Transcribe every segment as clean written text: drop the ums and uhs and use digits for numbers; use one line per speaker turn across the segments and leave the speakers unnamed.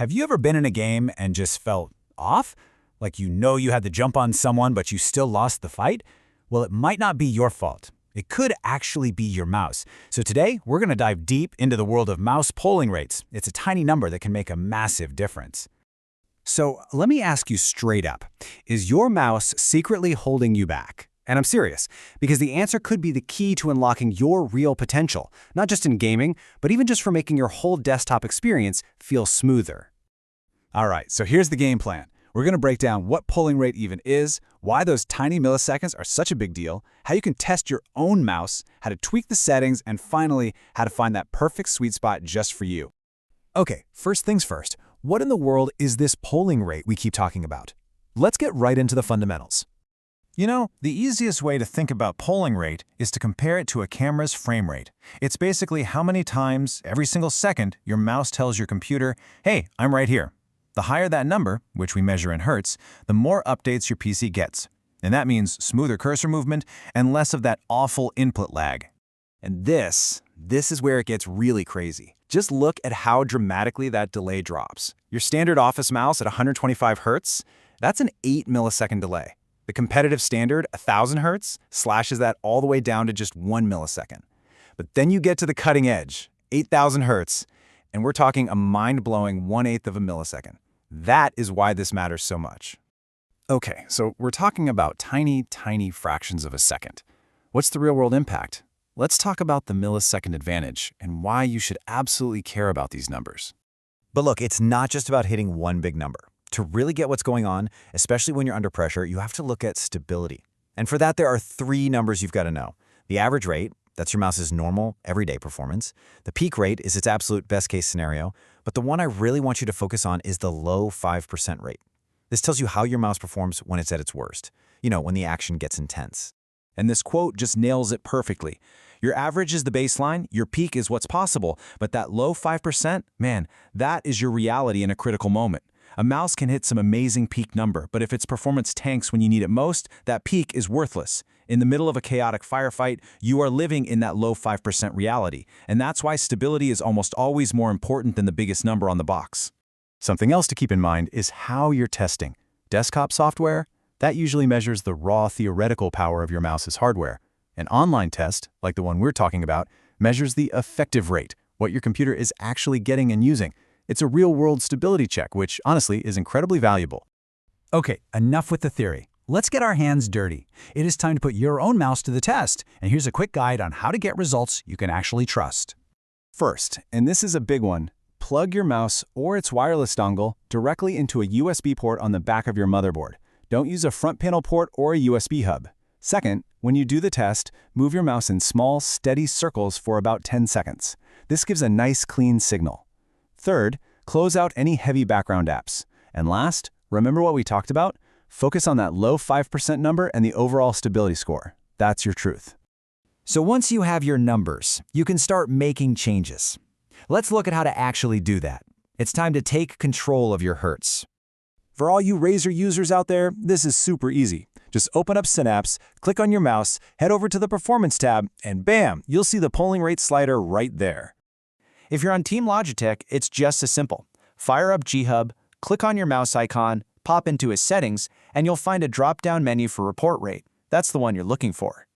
Have you ever been in a game and just felt off? Like you had the jump on someone, but you still lost the fight? Well, it might not be your fault. It could actually be your mouse. So today, we're going to dive deep into the world of mouse polling rates. It's a tiny number that can make a massive difference. So let me ask you straight up, is your mouse secretly holding you back? And I'm serious, because the answer could be the key to unlocking your real potential, not just in gaming, but even just for making your whole desktop experience feel smoother. All right, so here's the game plan. We're going to break down what polling rate even is, why those tiny milliseconds are such a big deal, how you can test your own mouse, how to tweak the settings, and finally, how to find that perfect sweet spot just for you. Okay, first things first, what in the world is this polling rate we keep talking about? Let's get right into the fundamentals. You know, the easiest way to think about polling rate is to compare it to a camera's frame rate. It's basically how many times, every single second, your mouse tells your computer, hey, I'm right here. The higher that number, which we measure in Hertz, the more updates your PC gets. And that means smoother cursor movement and less of that awful input lag. And this is where it gets really crazy. Just look at how dramatically that delay drops. Your standard office mouse at 125 Hertz, that's an 8 millisecond delay. The competitive standard, 1000 Hertz, slashes that all the way down to just 1 millisecond. But then you get to the cutting edge, 8000 Hertz, and we're talking a mind-blowing 1/8 of a millisecond. That is why this matters so much. Okay, so we're talking about tiny, tiny fractions of a second. What's the real-world impact? Let's talk about the millisecond advantage and why you should absolutely care about these numbers. But look, it's not just about hitting one big number. To really get what's going on, especially when you're under pressure, you have to look at stability. And for that, there are 3 numbers you've got to know. The average rate, that's your mouse's normal, everyday performance. The peak rate is its absolute best-case scenario. But the one I really want you to focus on is the low 5% rate. This tells you how your mouse performs when it's at its worst. You know, when the action gets intense. And this quote just nails it perfectly. Your average is the baseline, your peak is what's possible, but that low 5%, man, that is your reality in a critical moment. A mouse can hit some amazing peak number, but if its performance tanks when you need it most, that peak is worthless. In the middle of a chaotic firefight, you are living in that low 5% reality, and that's why stability is almost always more important than the biggest number on the box. Something else to keep in mind is how you're testing. Desktop software? That usually measures the raw theoretical power of your mouse's hardware. An online test, like the one we're talking about, measures the effective rate, what your computer is actually getting and using. It's a real-world stability check, which, honestly, is incredibly valuable. Okay, enough with the theory. Let's get our hands dirty. It is time to put your own mouse to the test, and here's a quick guide on how to get results you can actually trust. First, and this is a big one, plug your mouse or its wireless dongle directly into a USB port on the back of your motherboard. Don't use a front panel port or a USB hub. Second, when you do the test, move your mouse in small, steady circles for about 10 seconds. This gives a nice, clean signal. Third, close out any heavy background apps. And last, remember what we talked about? Focus on that low 5% number and the overall stability score. That's your truth. So once you have your numbers, you can start making changes. Let's look at how to actually do that. It's time to take control of your Hertz. For all you Razer users out there, this is super easy. Just open up Synapse, click on your mouse, head over to the Performance tab, and bam, you'll see the polling rate slider right there. If you're on Team Logitech, it's just as simple. Fire up G-Hub, click on your mouse icon, pop into its settings, and you'll find a drop-down menu for report rate. That's the one you're looking for.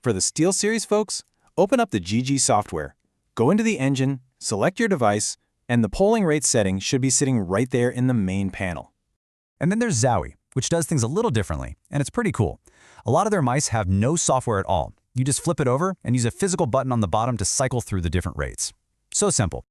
For the SteelSeries folks, open up the GG software, go into the engine, select your device, and the polling rate setting should be sitting right there in the main panel. And then there's Zowie, which does things a little differently, and it's pretty cool. A lot of their mice have no software at all. You just flip it over and use a physical button on the bottom to cycle through the different rates. So simple.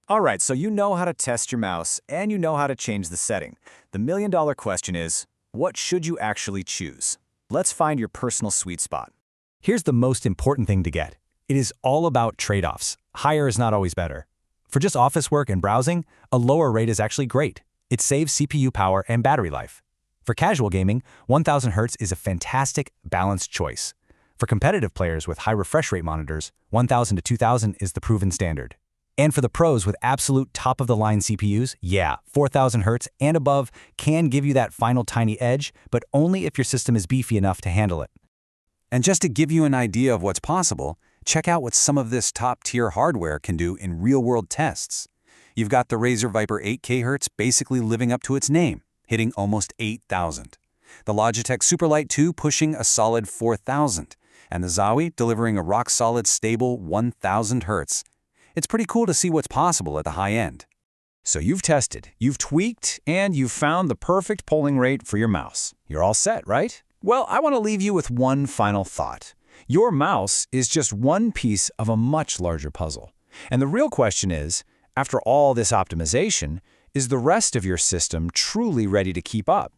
All right, so you know how to test your mouse, and you know how to change the setting. The million-dollar question is, what should you actually choose? Let's find your personal sweet spot. Here's the most important thing to get. It is all about trade-offs. Higher is not always better. For just office work and browsing, a lower rate is actually great. It saves CPU power and battery life. For casual gaming, 1000 Hertz is a fantastic, balanced choice. For competitive players with high refresh rate monitors, 1000 to 2000 is the proven standard. And for the pros with absolute top-of-the-line CPUs, yeah, 4000 Hertz and above can give you that final tiny edge, but only if your system is beefy enough to handle it. And just to give you an idea of what's possible, check out what some of this top-tier hardware can do in real-world tests.
You've got the Razer Viper 8K Hertz basically living up to its name, hitting almost 8,000. The Logitech Superlight 2 pushing a solid 4,000. And the Zowie delivering a rock-solid, stable 1,000 Hertz. It's pretty cool to see what's possible at the high end.
So you've tested, you've tweaked, and you've found the perfect polling rate for your mouse. You're all set, right? Well, I want to leave you with one final thought. Your mouse is just one piece of a much larger puzzle. And the real question is, after all this optimization, is the rest of your system truly ready to keep up?